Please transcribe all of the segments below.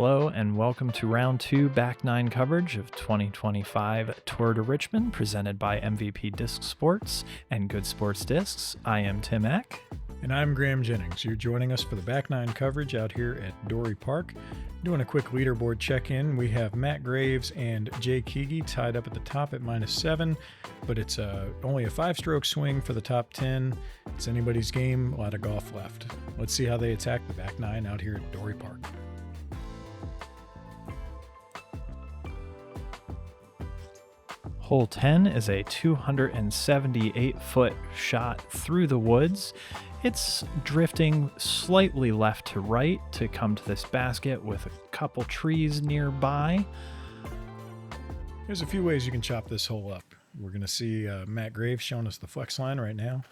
Hello and welcome to round 2 back 9 coverage of 2025 Tour de Richmond presented by MVP Disc Sports and Good Sports Discs. I am Tim Eck. And I'm Graham Jennings. You're joining us for the back 9 coverage out here at Dorey Park. Doing a quick leaderboard check-in, we have Matt Graves and Jay Keagy tied up at the top at -7, but it's only a 5-stroke swing for the top 10. It's anybody's game, a lot of golf left. Let's see how they attack the back 9 out here at Dorey Park. Hole 10 is a 278-foot shot through the woods. It's drifting slightly left to right to come to this basket with a couple trees nearby. There's a few ways you can chop this hole up. We're going to see Matt Graves showing us the flex line right now.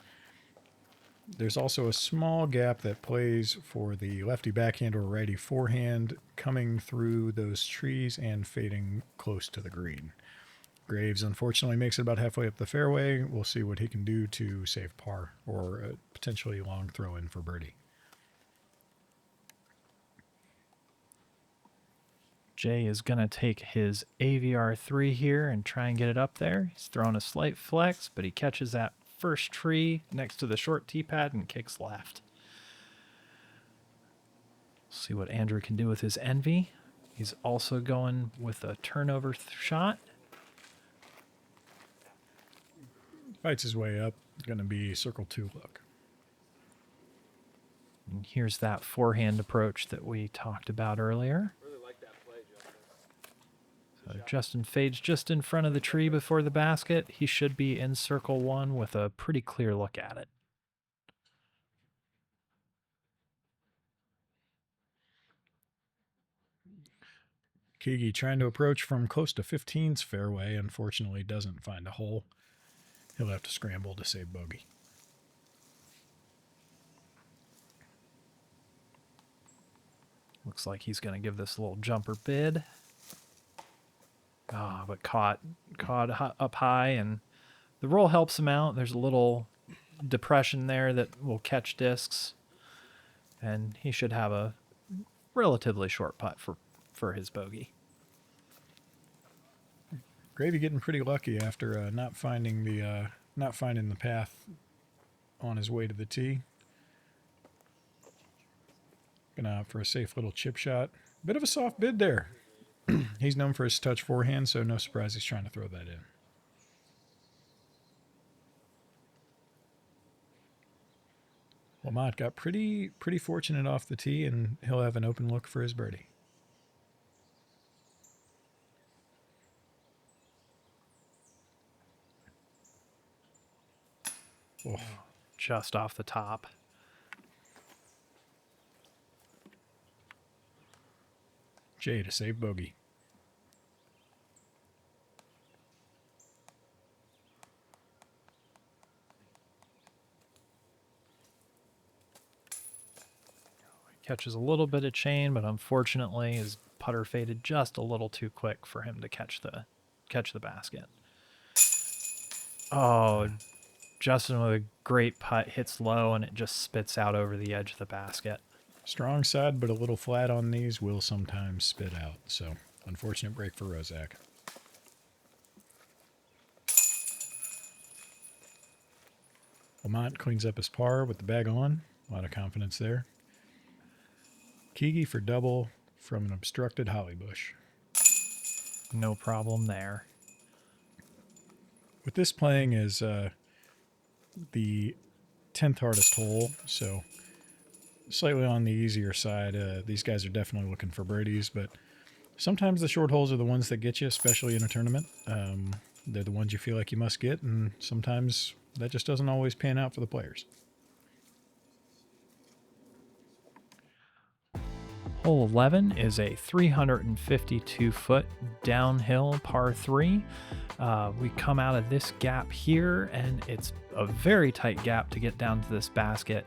There's also a small gap that plays for the lefty backhand or righty forehand coming through those trees and fading close to the green. Graves unfortunately makes it about halfway up the fairway. We'll see what he can do to save par or a potentially long throw in for birdie. Jay is going to take his AVR3 here and try and get it up there. He's throwing a slight flex, but he catches that first tree next to the short tee pad and kicks left. See what Andrew can do with his Envy. He's also going with a turnover shot. Fights his way up. Going to be circle 2 look. And here's that forehand approach that we talked about earlier. Really like that play, Justin. So Justin fades just in front of the tree before the basket. He should be in circle 1 with a pretty clear look at it. Keagy trying to approach from close to 15's fairway. Unfortunately doesn't find a hole. He'll have to scramble to save bogey. Looks like he's going to give this a little jumper bid. But caught up high, and the roll helps him out. There's a little depression there that will catch discs, and he should have a relatively short putt for his bogey. Gravy getting pretty lucky after not finding the path on his way to the tee. Gonna opt for a safe little chip shot. Bit of a soft bid there. He's known for his touch forehand, so no surprise he's trying to throw that in. Lamont got pretty fortunate off the tee, and he'll have an open look for his birdie. Oh, just off the top. Jay to save bogey. Catches a little bit of chain, but unfortunately his putter faded just a little too quick for him to catch the basket. Oh, Justin with a great putt hits low and it just spits out over the edge of the basket. Strong side, but a little flat on these will sometimes spit out. So, unfortunate break for Rosak. Lamont cleans up his par with the bag on. A lot of confidence there. Keagy for double from an obstructed holly bush. No problem there. With this playing is the 10th hardest hole, so slightly on the easier side. These guys are definitely looking for birdies, but sometimes the short holes are the ones that get you, especially in a tournament. They're the ones you feel like you must get, and sometimes that just doesn't always pan out for the players. Hole 11 is a 352-foot downhill par 3. We come out of this gap here, and it's a very tight gap to get down to this basket.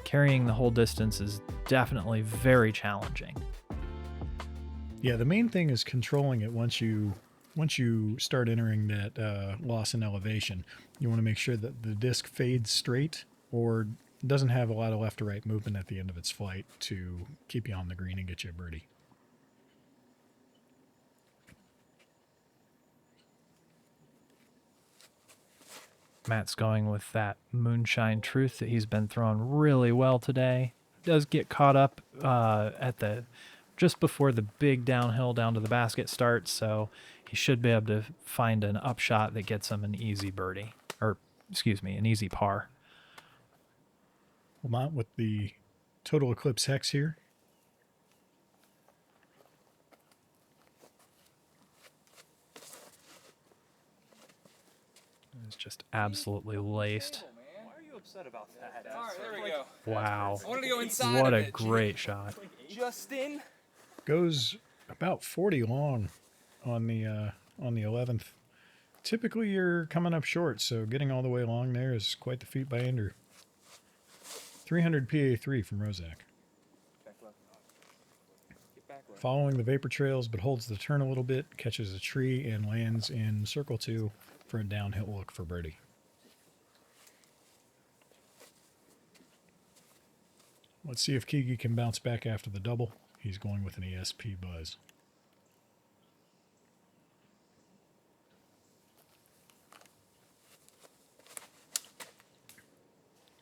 Carrying the whole distance is definitely very challenging. Yeah, the main thing is controlling it once you start entering that loss in elevation. You want to make sure that the disc fades straight or doesn't have a lot of left to right movement at the end of its flight to keep you on the green and get you a birdie. Matt's going with that moonshine truth that he's been throwing really well today. Does get caught up just before the big downhill down to the basket starts, so he should be able to find an upshot that gets him an easy birdie, or excuse me, an easy par. Lamont with the total eclipse hex here. It's just absolutely laced. Why are you upset about that? All right, there we go. Wow. I wanted to go inside What of a it. great shot. Justin. Goes about 40 long on the 11th. Typically you're coming up short, so getting all the way along there is quite the feat by Andrew. 300 PA3 from Rosak. Following the vapor trails, but holds the turn a little bit, catches a tree, and lands in circle 2 for a downhill look for birdie. Let's see if Keagy can bounce back after the double. He's going with an ESP buzz.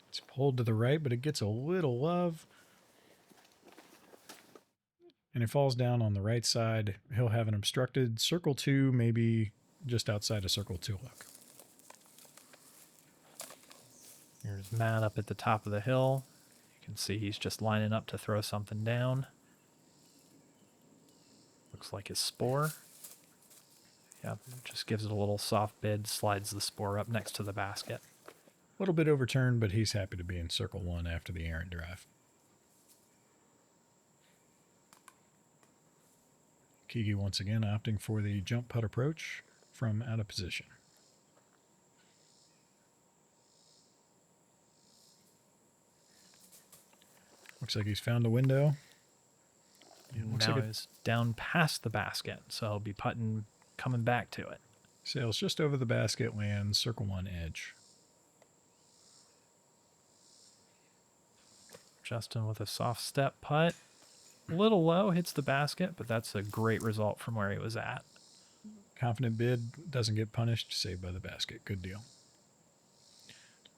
It's pulled to the right, but it gets a little love. And it falls down on the right side. He'll have an obstructed circle 2, maybe just outside of circle 2 look. Here's Matt up at the top of the hill. You can see he's just lining up to throw something down. Looks like his spore. Yep, just gives it a little soft bid, slides the spore up next to the basket. A little bit overturned, but he's happy to be in circle 1 after the errant drive. Keagy once again opting for the jump putt approach from out of position. Looks like he's found a window. Now he's down past the basket, so he'll be putting, coming back to it. Sails just over the basket, lands circle 1 edge. Justin with a soft step putt. A little low, hits the basket, but that's a great result from where he was at. Confident bid, doesn't get punished, saved by the basket. Good deal.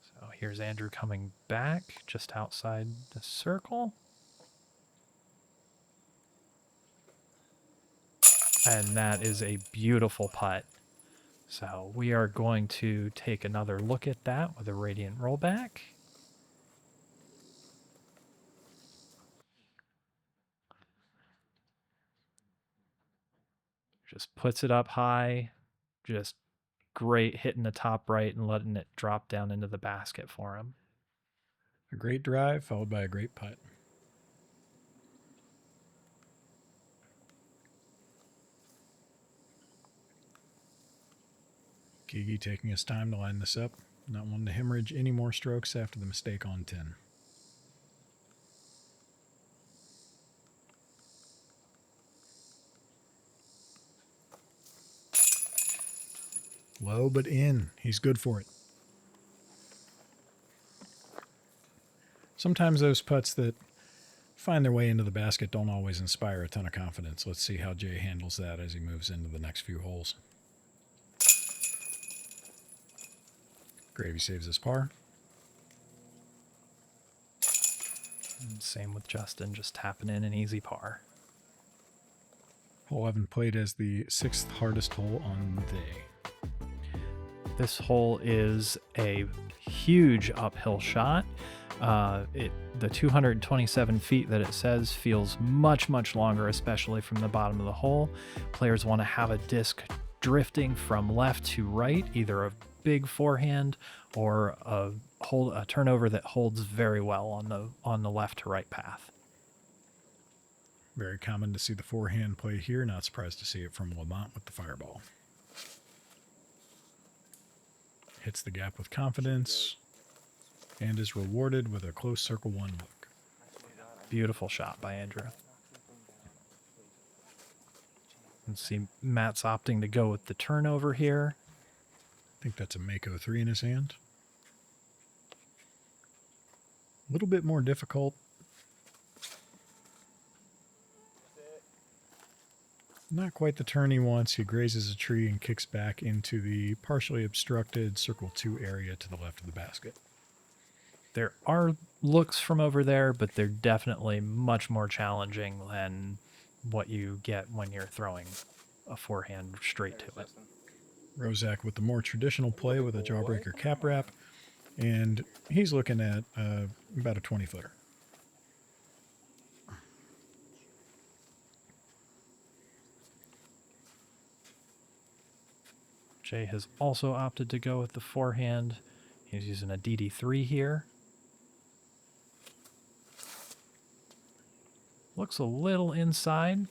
So here's Andrew coming back just outside the circle. And that is a beautiful putt. So we are going to take another look at that with a radiant rollback. Just puts it up high. Just great hitting the top right and letting it drop down into the basket for him. A great drive followed by a great putt. Keagy taking his time to line this up. Not wanting to hemorrhage any more strokes after the mistake on 10. Low but in. He's good for it. Sometimes those putts that find their way into the basket don't always inspire a ton of confidence. Let's see how Jay handles that as he moves into the next few holes. Gravy saves his par. And same with Justin, just tapping in an easy par. Hole 11 played as the 6th hardest hole on the day. This hole is a huge uphill shot. The 227 feet that it says feels much, much longer, especially from the bottom of the hole. Players want to have a disc drifting from left to right, either a big forehand or a turnover that holds very well on the left to right path. Very common to see the forehand play here. Not surprised to see it from Lamont with the fireball. Hits the gap with confidence and is rewarded with a close circle 1 look. Beautiful shot by Andrew. And see Matt's opting to go with the turnover here. I think that's a Mako 3 in his hand. A little bit more difficult. Not quite the turn he wants. He grazes a tree and kicks back into the partially obstructed Circle 2 area to the left of the basket. There are looks from over there, but they're definitely much more challenging than what you get when you're throwing a forehand straight to it. Rosak with the more traditional play with a jawbreaker cap wrap, and he's looking at about a 20-footer. Jay has also opted to go with the forehand. He's using a DD3 here. Looks a little inside,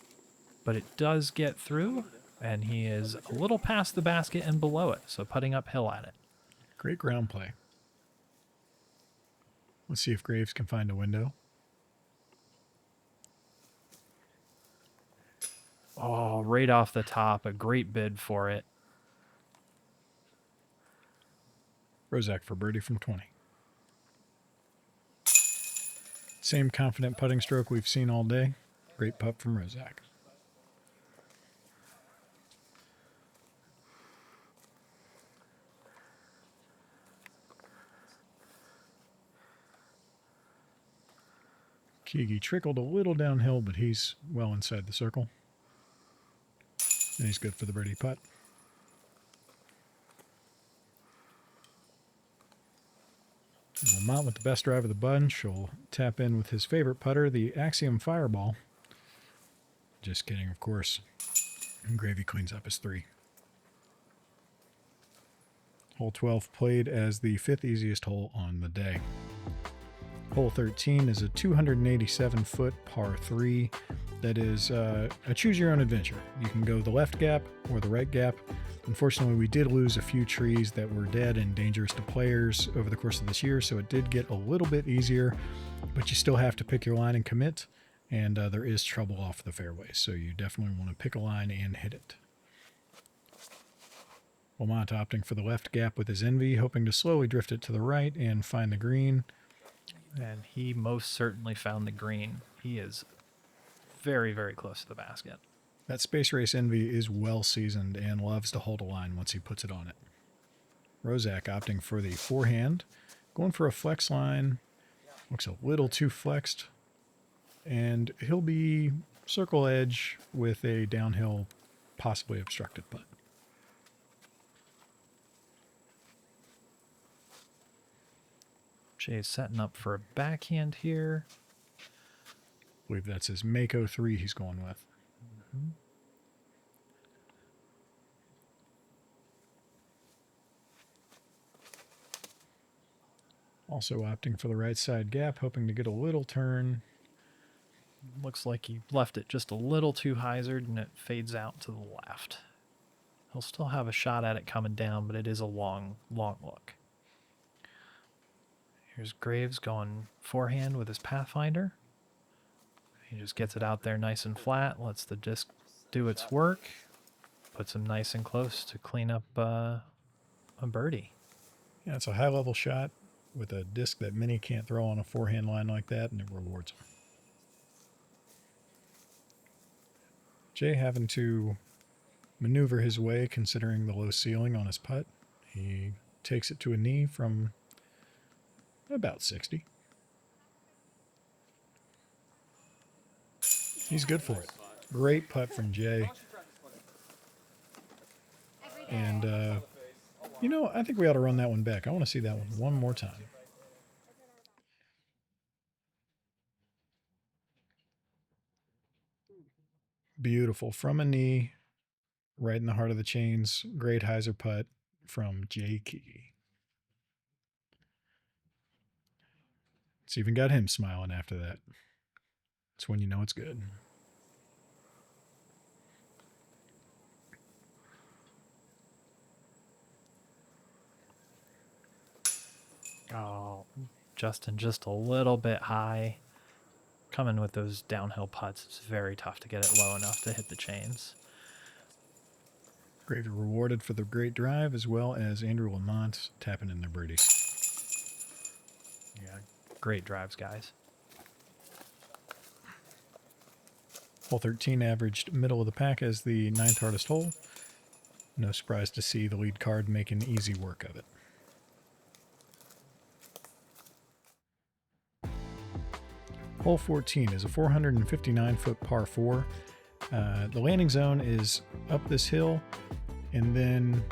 but it does get through, and he is a little past the basket and below it, so putting uphill at it. Great ground play. Let's see if Graves can find a window. Oh, right off the top, a great bid for it. Rosak for birdie from 20. Same confident putting stroke we've seen all day. Great putt from Rosak. Keagy trickled a little downhill, but he's well inside the circle. And he's good for the birdie putt. Lamont with the best drive of the bunch will tap in with his favorite putter, the Axiom Fireball. Just kidding, of course. And Gravy cleans up his 3. Hole 12 played as the 5th easiest hole on the day. Hole 13 is a 287-foot par 3 that is a choose-your-own-adventure. You can go the left gap or the right gap. Unfortunately, we did lose a few trees that were dead and dangerous to players over the course of this year, so it did get a little bit easier, but you still have to pick your line and commit, and there is trouble off the fairway, so you definitely want to pick a line and hit it. Lamont opting for the left gap with his Envy, hoping to slowly drift it to the right and find the green. And he most certainly found the green. He is very, very close to the basket. That Space Race Envy is well seasoned and loves to hold a line once he puts it on it. Rosak opting for the forehand, going for a flex line. Looks a little too flexed. And he'll be circle edge with a downhill, possibly obstructed putt. Jay's setting up for a backhand here. I believe that's his Mako 3 he's going with. Mm-hmm. Also opting for the right side gap, hoping to get a little turn. Looks like he left it just a little too hyzered and it fades out to the left. He'll still have a shot at it coming down, but it is a long, long look. Here's Graves going forehand with his Pathfinder. He just gets it out there nice and flat, lets the disc do its work, puts him nice and close to clean up a birdie. Yeah, it's a high-level shot with a disc that many can't throw on a forehand line like that, and it rewards him. Jay having to maneuver his way considering the low ceiling on his putt. He takes it to a knee from about 60. He's good for it. Great putt from Jay. And, you know, I think we ought to run that one back. I want to see that one more time. Beautiful. From a knee, right in the heart of the chains. Great hyzer putt from Jay Keagy. It's even got him smiling after that. It's when you know it's good. Oh, Justin just a little bit high. Coming with those downhill putts, it's very tough to get it low enough to hit the chains. Gravy rewarded for the great drive, as well as Andrew Lamont tapping in their birdies. Yeah, great drives, guys. Hole 13 averaged middle of the pack as the 9th hardest hole. No surprise to see the lead card making easy work of it. Hole 14 is a 459-foot par 4. The landing zone is up this hill, and then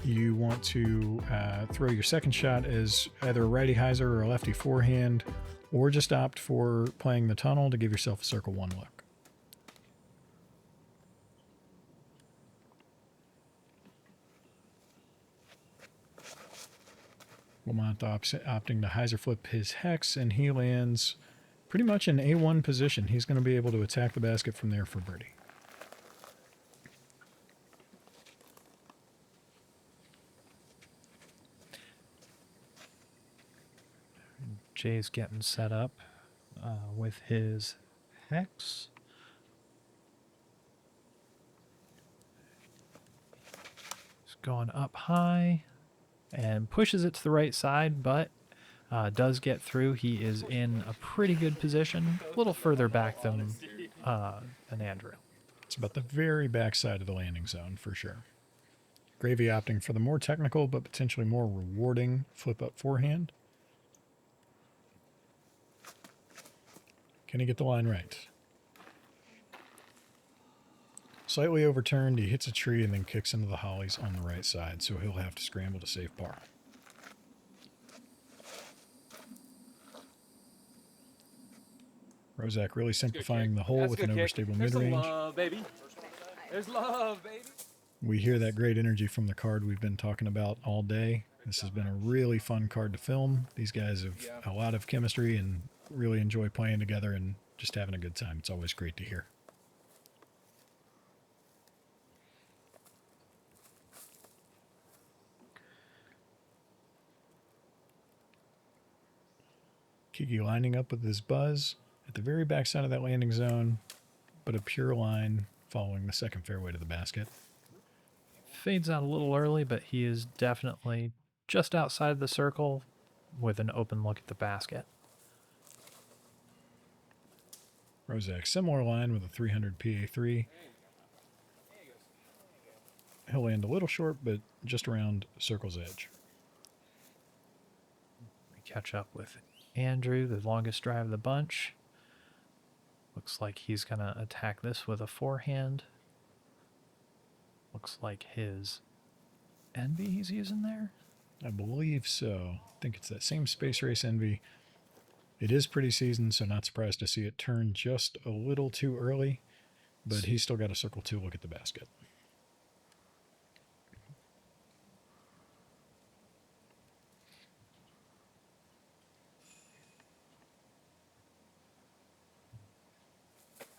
you want to throw your second shot as either a righty hyzer or a lefty forehand, or just opt for playing the tunnel to give yourself a circle 1 look. Lamont opting to hyzer flip his hex, and he lands pretty much in A1 position. He's going to be able to attack the basket from there for birdie. Jay's getting set up with his hex. He's going up high and pushes it to the right side, but does get through. He is in a pretty good position, a little further back than Andrew. It's about the very back side of the landing zone for sure. Gravy opting for the more technical but potentially more rewarding flip up forehand. Can he get the line right? Slightly overturned, he hits a tree and then kicks into the hollies on the right side, so he'll have to scramble to save par. Rosak really simplifying the hole with an overstable mid-range. There's love, baby. There's love, baby. We hear that great energy from the card we've been talking about all day. This has been a really fun card to film. These guys have a lot of chemistry and really enjoy playing together and just having a good time. It's always great to hear. Keagy lining up with his buzz at the very back side of that landing zone, but a pure line following the second fairway to the basket. Fades out a little early, but he is definitely just outside the circle with an open look at the basket. Rosak, similar line with a 300 PA3. He'll land a little short, but just around circle's edge. We catch up with Andrew, the longest drive of the bunch. Looks like he's going to attack this with a forehand. Looks like his Envy he's using there. I believe so. I think it's that same Space Race Envy. It is pretty seasoned, so not surprised to see it turn just a little too early, but he's still got a circle 2 look at the basket.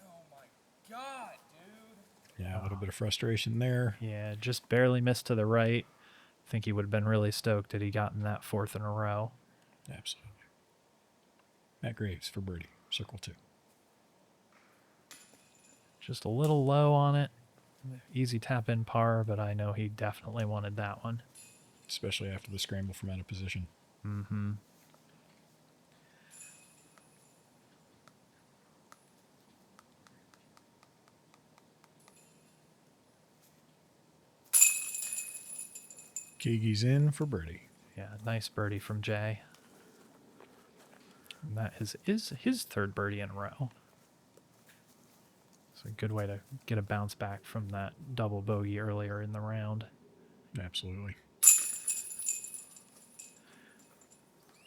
Oh my God, dude. Yeah, a little bit of frustration there. Yeah, just barely missed to the right. I think he would have been really stoked had he gotten that 4th in a row. Absolutely. Matt Graves for birdie, circle 2. Just a little low on it. Easy tap in par, but I know he definitely wanted that one. Especially after the scramble from out of position. Mm-hmm. Keagy's in for birdie. Yeah, nice birdie from Jay. And that is his 3rd birdie in a row. It's a good way to get a bounce back from that double bogey earlier in the round. Absolutely.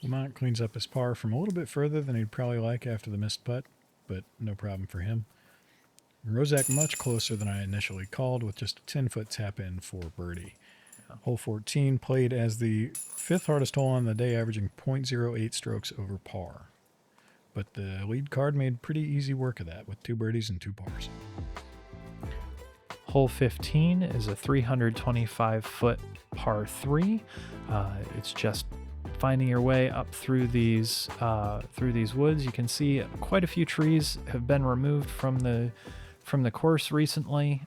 Lamont cleans up his par from a little bit further than he'd probably like after the missed putt, but no problem for him. Rosak much closer than I initially called with just a 10-foot tap in for birdie. Hole 14 played as the 5th hardest hole on the day, averaging 0.08 strokes over par. But the lead card made pretty easy work of that with 2 birdies and 2 pars. Hole 15 is a 325-foot par 3. It's just finding your way up through these woods. You can see quite a few trees have been removed from the course recently.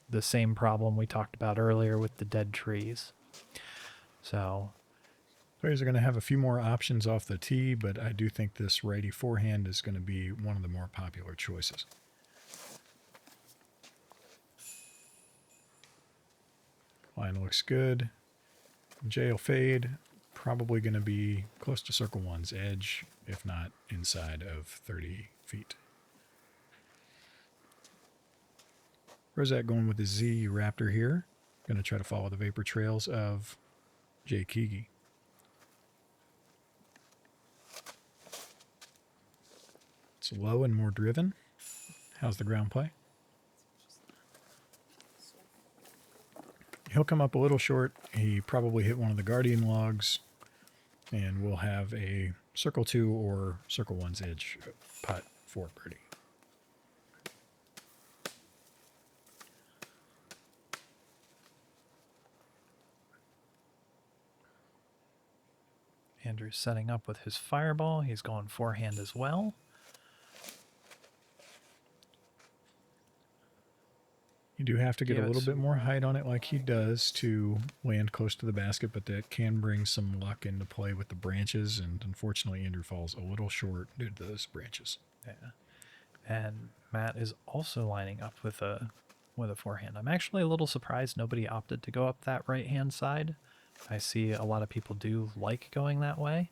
The same problem we talked about earlier with the dead trees. So Players are going to have a few more options off the tee, but I do think this righty forehand is going to be one of the more popular choices. Line looks good. J will fade. Probably going to be close to circle one's edge, if not inside of 30 feet. Rosak going with the Z Raptor here. Going to try to follow the vapor trails of J. Keagy. It's low and more driven. How's the ground play? He'll come up a little short. He probably hit one of the guardian logs, and we'll have a circle 2 or circle 1's edge putt for birdie. Andrew's setting up with his fireball. He's going forehand as well. You do have to get a little bit more height on it like he does to land close to the basket, but that can bring some luck into play with the branches, and unfortunately Andrew falls a little short due to those branches. Yeah. And Matt is also lining up with a forehand. I'm actually a little surprised nobody opted to go up that right-hand side. I see a lot of people do like going that way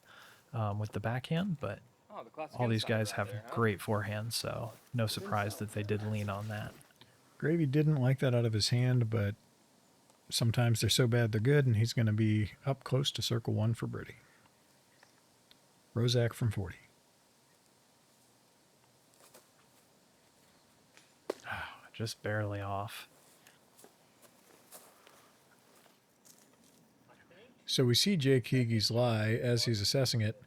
with the backhand, but all these guys have great forehands, so no surprise that they did lean on that. Gravy didn't like that out of his hand, but sometimes they're so bad they're good, and he's going to be up close to circle 1 for birdie. Rosak from 40. Just barely off. So we see Jay Keagy's lie as he's assessing it.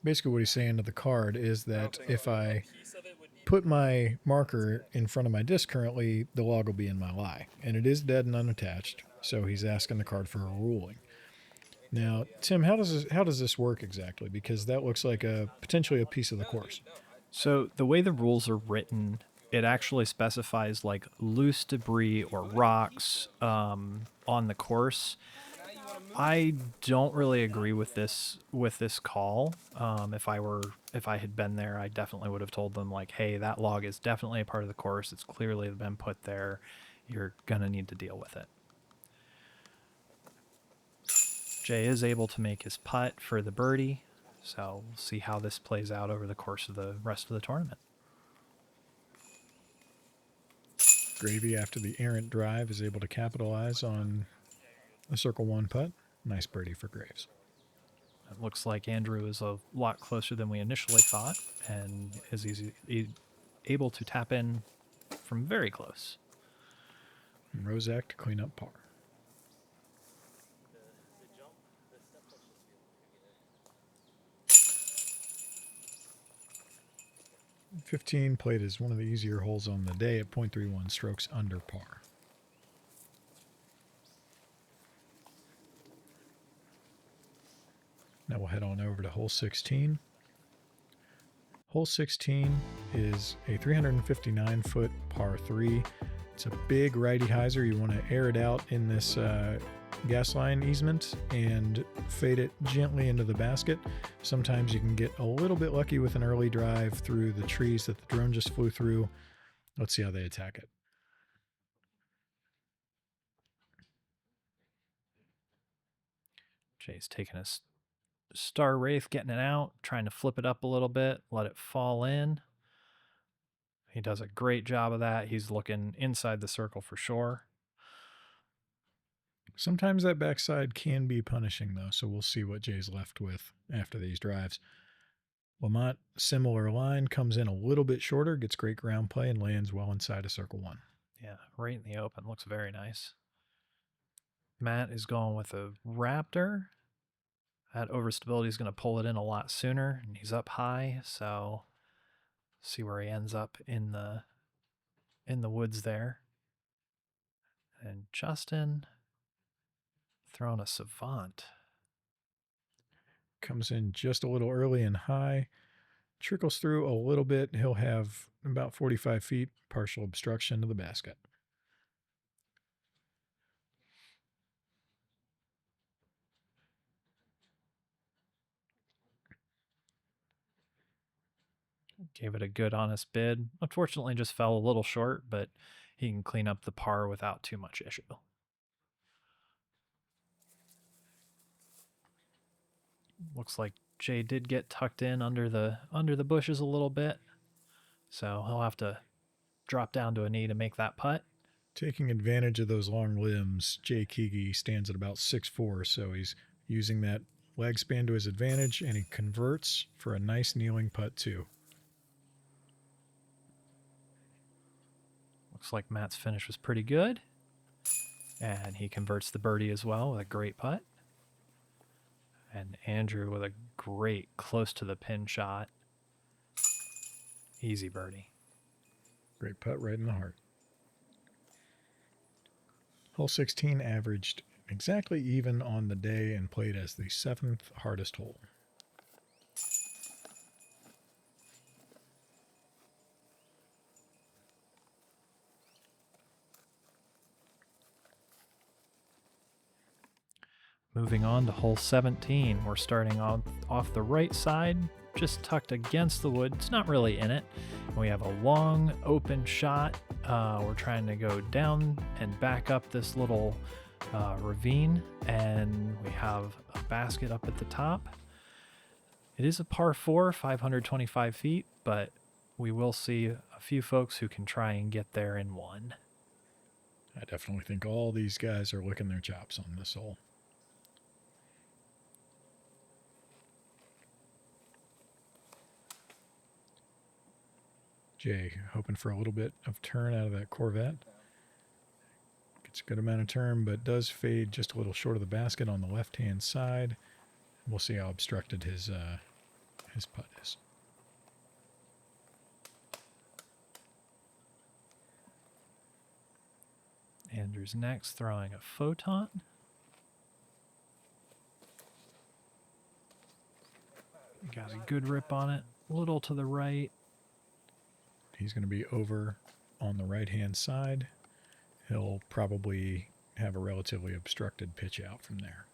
Basically what he's saying to the card is that if I put my marker in front of my disc currently, the log will be in my lie. And it is dead and unattached, so he's asking the card for a ruling. Now, Tim, how does this work exactly? Because that looks like potentially a piece of the course. So the way the rules are written, it actually specifies like loose debris or rocks on the course. I don't really agree with this call. If I had been there, I definitely would have told them like, hey, that log is definitely a part of the course. It's clearly been put there. You're gonna need to deal with it. Jay is able to make his putt for the birdie, so we'll see how this plays out over the course of the rest of the tournament. Gravy, after the errant drive, is able to capitalize on a circle 1 putt. Nice birdie for Graves. It looks like Andrew is a lot closer than we initially thought, and is able to tap in from very close. And Rosak to clean up par. .15 played as one of the easier holes on the day at .31 strokes under par. Now we'll head on over to hole 16. Hole 16 is a 359-foot par 3. It's a big righty hyzer. You want to air it out in this gas line easement and fade it gently into the basket. Sometimes you can get a little bit lucky with an early drive through the trees that the drone just flew through. Let's see how they attack it. Jay's taking a Star Wraith, getting it out, trying to flip it up a little bit, let it fall in. He does a great job of that. He's looking inside the circle for sure. Sometimes that backside can be punishing, though, so we'll see what Jay's left with after these drives. Lamont, similar line, comes in a little bit shorter, gets great ground play, and lands well inside of circle 1. Yeah, right in the open. Looks very nice. Matt is going with a Raptor. That overstability is going to pull it in a lot sooner, and he's up high, so see where he ends up in the woods there. And Justin throwing a Savant. Comes in just a little early and high, trickles through a little bit. He'll have about 45 feet, partial obstruction to the basket. Gave it a good, honest bid. Unfortunately, just fell a little short, but he can clean up the par without too much issue. Looks like Jay did get tucked in under the bushes a little bit, so he'll have to drop down to a knee to make that putt. Taking advantage of those long limbs, Jay Keagy stands at about 6'4", so he's using that leg span to his advantage, and he converts for a nice kneeling putt too. Looks like Matt's finish was pretty good, and he converts the birdie as well with a great putt. And Andrew with a great close to the pin shot. Easy birdie. Great putt right in the heart. Hole 16 averaged exactly even on the day and played as the 7th hardest hole. Moving on to hole 17, we're starting off the right side, just tucked against the wood. It's not really in it. We have a long open shot. We're trying to go down and back up this little ravine, and we have a basket up at the top. It is a par 4, 525 feet, but we will see a few folks who can try and get there in one. I definitely think all these guys are licking their chops on this hole. Jay hoping for a little bit of turn out of that Corvette. Gets a good amount of turn, but does fade just a little short of the basket on the left-hand side. We'll see how obstructed his putt is. Andrew's next, throwing a photon. Got a good rip on it, a little to the right. He's going to be over on the right-hand side. He'll probably have a relatively obstructed pitch out from there.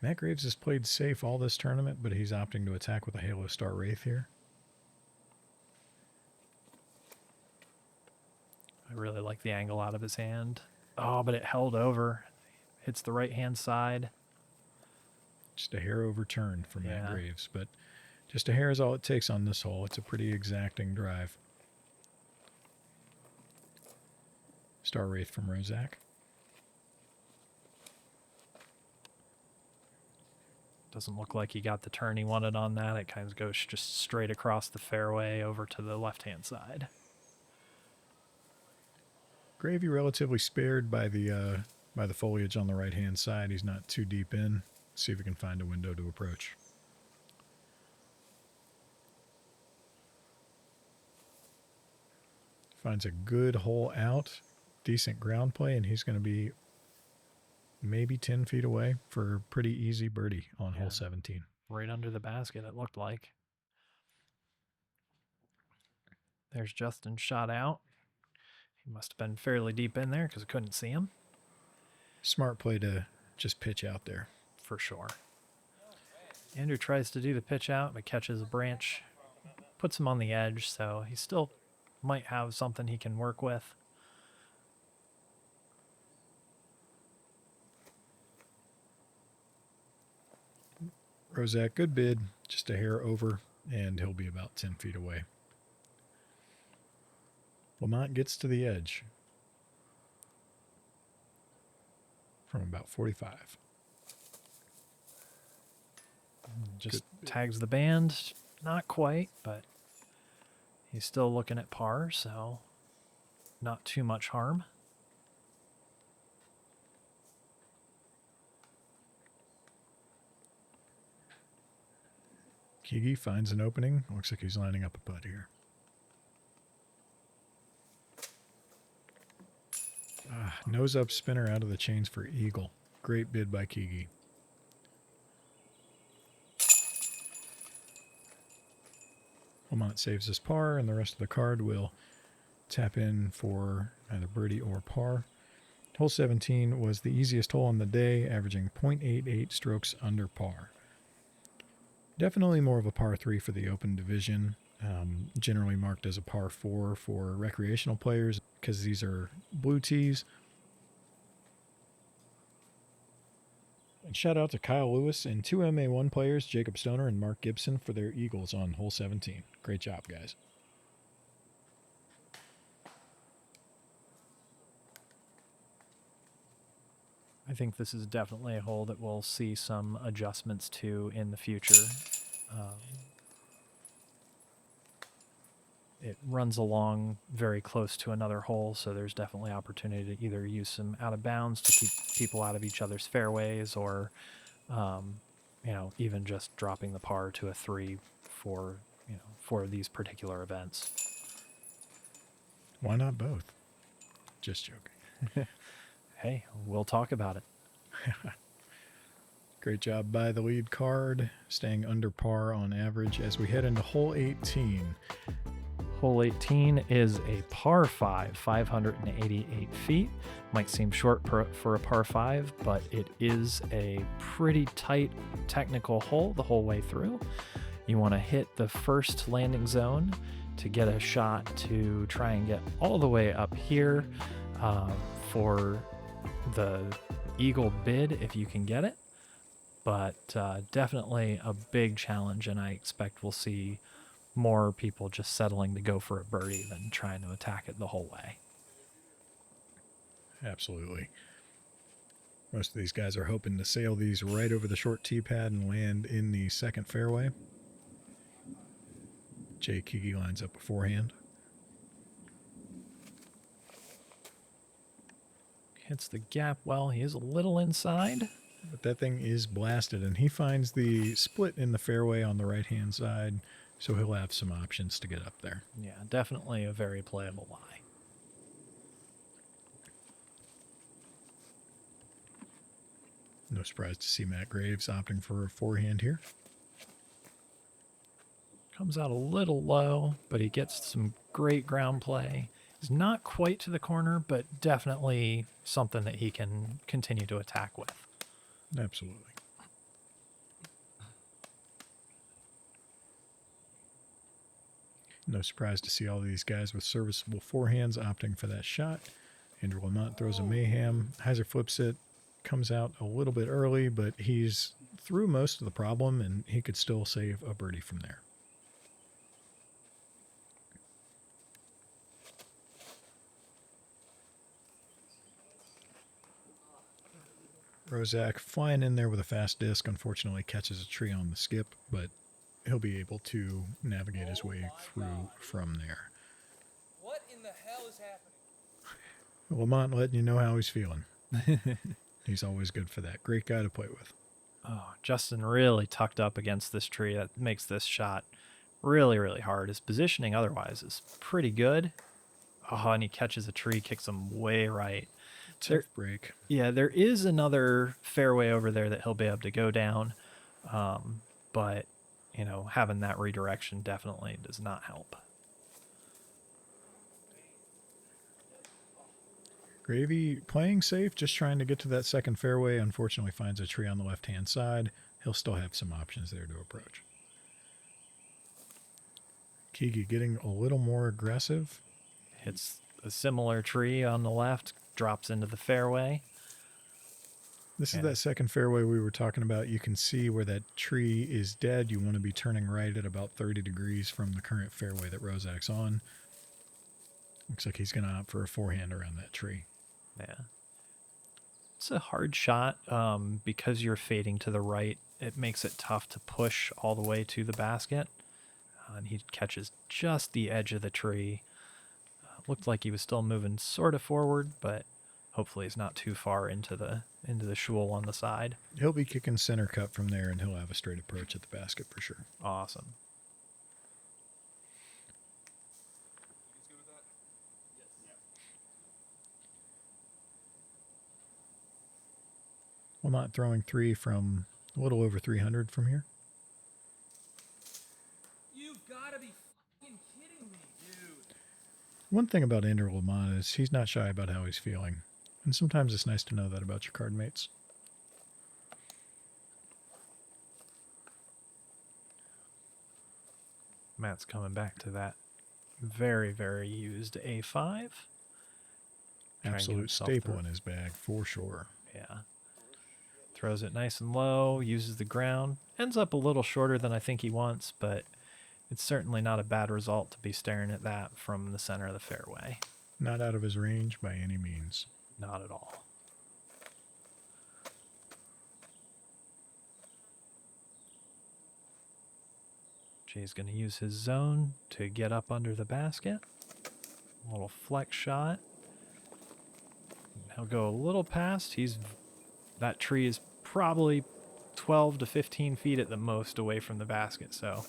Matt Graves has played safe all this tournament, but he's opting to attack with a Halo Star Wraith here. I really like the angle out of his hand. Oh, but it held over. Hits the right-hand side. Just a hair over turn from Matt Yeah. Graves, but just a hair is all it takes on this hole. It's a pretty exacting drive. Star Wraith from Rosak. Doesn't look like he got the turn he wanted on that. It kind of goes just straight across the fairway over to the left-hand side. Gravy relatively spared by the foliage on the right-hand side. He's not too deep in. See if we can find a window to approach. Finds a good hole out, decent ground play, and he's going to be maybe 10 feet away for a pretty easy birdie on hole 17. Right under the basket, it looked like. There's Justin shot out. He must have been fairly deep in there because I couldn't see him. Smart play to just pitch out there. For sure. Andrew tries to do the pitch out, but catches a branch, puts him on the edge, so he still might have something he can work with. Rosak, good bid, just a hair over, and he'll be about 10 feet away. Lamont gets to the edge from about 45. Just tags the band. Not quite, but he's still looking at par, so not too much harm. Keagy finds an opening. Looks like he's lining up a putt here. Nose up spinner out of the chains for eagle. Great bid by Keagy. Lamont saves his par, and the rest of the card will tap in for either birdie or par. Hole 17 was the easiest hole on the day, averaging 0.88 strokes under par. Definitely more of a par 3 for the open division, generally marked as a par 4 for recreational players because these are blue tees. And shout out to Kyle Lewis and 2 MA1 players, Jacob Stoner and Mark Gibson, for their eagles on hole 17. Great job, guys. I think this is definitely a hole that we'll see some adjustments to in the future. It runs along very close to another hole, so there's definitely opportunity to either use some out of bounds to keep people out of each other's fairways, or even just dropping the par to a 3 for for these particular events. Why not both? Just joking. Hey, we'll talk about it. Great job by the lead card, staying under par on average as we head into hole 18. Hole 18 is a par 5, 588 feet. Might seem short for a par 5, but it is a pretty tight technical hole the whole way through. You want to hit the first landing zone to get a shot to try and get all the way up here for the eagle bid if you can get it. But definitely a big challenge, and I expect we'll see more people just settling to go for a birdie than trying to attack it the whole way. Absolutely. Most of these guys are hoping to sail these right over the short tee pad and land in the second fairway. Keagy lines up a forehand. Hits the gap well. He is a little inside. But that thing is blasted, and he finds the split in the fairway on the right-hand side, so he'll have some options to get up there. Yeah, definitely a very playable lie. No surprise to see Matt Graves opting for a forehand here. Comes out a little low, but he gets some great ground play. He's not quite to the corner, but definitely something that he can continue to attack with. Absolutely. No surprise to see all these guys with serviceable forehands opting for that shot. Andrew Lamont throws a mayhem. Heiser flips it, comes out a little bit early, but he's through most of the problem, and he could still save a birdie from there. Rosak flying in there with a fast disc, unfortunately catches a tree on the skip, but he'll be able to navigate his way through from there. What in the hell is happening? Lamont letting you know how he's feeling. He's always good for that. Great guy to play with. Oh, Justin really tucked up against this tree. That makes this shot really, really hard. His positioning otherwise is pretty good. Oh, and he catches a tree, kicks him way right. Tough break. Yeah, there is another fairway over there that he'll be able to go down. But, having that redirection definitely does not help. Gravy playing safe, just trying to get to that second fairway. Unfortunately finds a tree on the left-hand side. He'll still have some options there to approach. Keagy getting a little more aggressive. Hits a similar tree on the left, drops into the fairway. This is that second fairway we were talking about. You can see where that tree is dead. You want to be turning right at about 30 degrees from the current fairway that Rosak's on. Looks like he's going to opt for a forehand around that tree. Yeah. It's a hard shot because you're fading to the right. It makes it tough to push all the way to the basket. And he catches just the edge of the tree. Looked like he was still moving sort of forward, but hopefully he's not too far into the shoal on the side. He'll be kicking center cut from there, and he'll have a straight approach at the basket for sure. Awesome. He's good with that? Yes. Well, not throwing three from a little over 300 from here. You've got to be fucking kidding me, dude. One thing about Andrew Lamont is he's not shy about how he's feeling. And sometimes it's nice to know that about your card mates. Matt's coming back to that very, very used A5. Absolute staple in his bag, for sure. Yeah. Throws it nice and low, uses the ground. Ends up a little shorter than I think he wants, but it's certainly not a bad result to be staring at that from the center of the fairway. Not out of his range by any means. Not at all. Jay's going to use his zone to get up under the basket. A little flex shot. He'll go a little past. That tree is probably 12 to 15 feet at the most away from the basket, so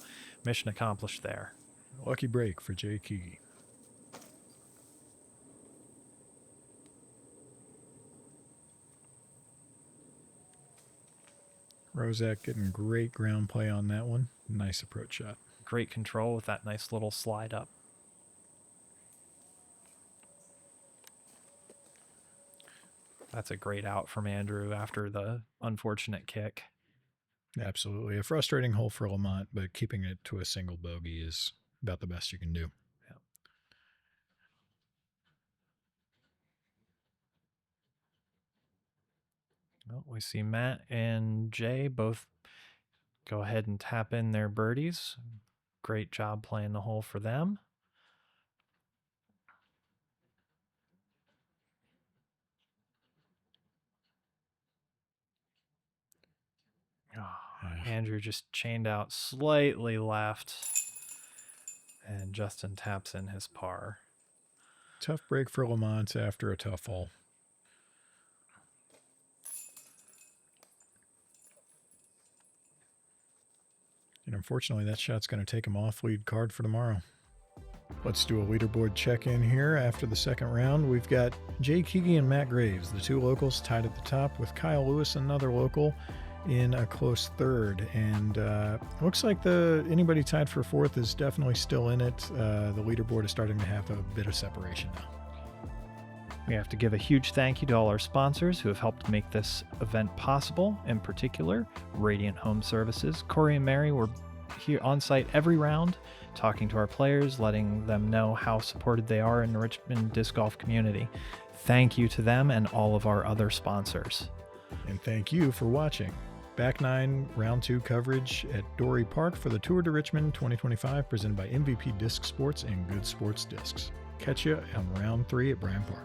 mission accomplished there. Lucky break for Jay Keagy. Rosak getting great ground play on that one. Nice approach shot. Great control with that nice little slide up. That's a great out from Andrew after the unfortunate kick. Absolutely. A frustrating hole for Lamont, but keeping it to a single bogey is about the best you can do. Yeah. Well, we see Matt and Jay both go ahead and tap in their birdies. Great job playing the hole for them. Oh, Andrew just chained out slightly left, and Justin taps in his par. Tough break for Lamont after a tough hole. And unfortunately, that shot's going to take him off lead card for tomorrow. Let's do a leaderboard check-in here after the second round. We've got Jay Keagy and Matt Graves, the two locals, tied at the top, with Kyle Lewis, another local, in a close third. And looks like anybody tied for fourth is definitely still in it. The leaderboard is starting to have a bit of separation now. We have to give a huge thank you to all our sponsors who have helped make this event possible. In particular, Radiant Home Services. Corey and Mary were here on site every round, talking to our players, letting them know how supported they are in the Richmond disc golf community. Thank you to them and all of our other sponsors. And thank you for watching. Back 9 Round 2 coverage at Dorey Park for the Tour de Richmond 2025, presented by MVP Disc Sports and Good Sports Discs. Catch you on Round 3 at Bryant Park.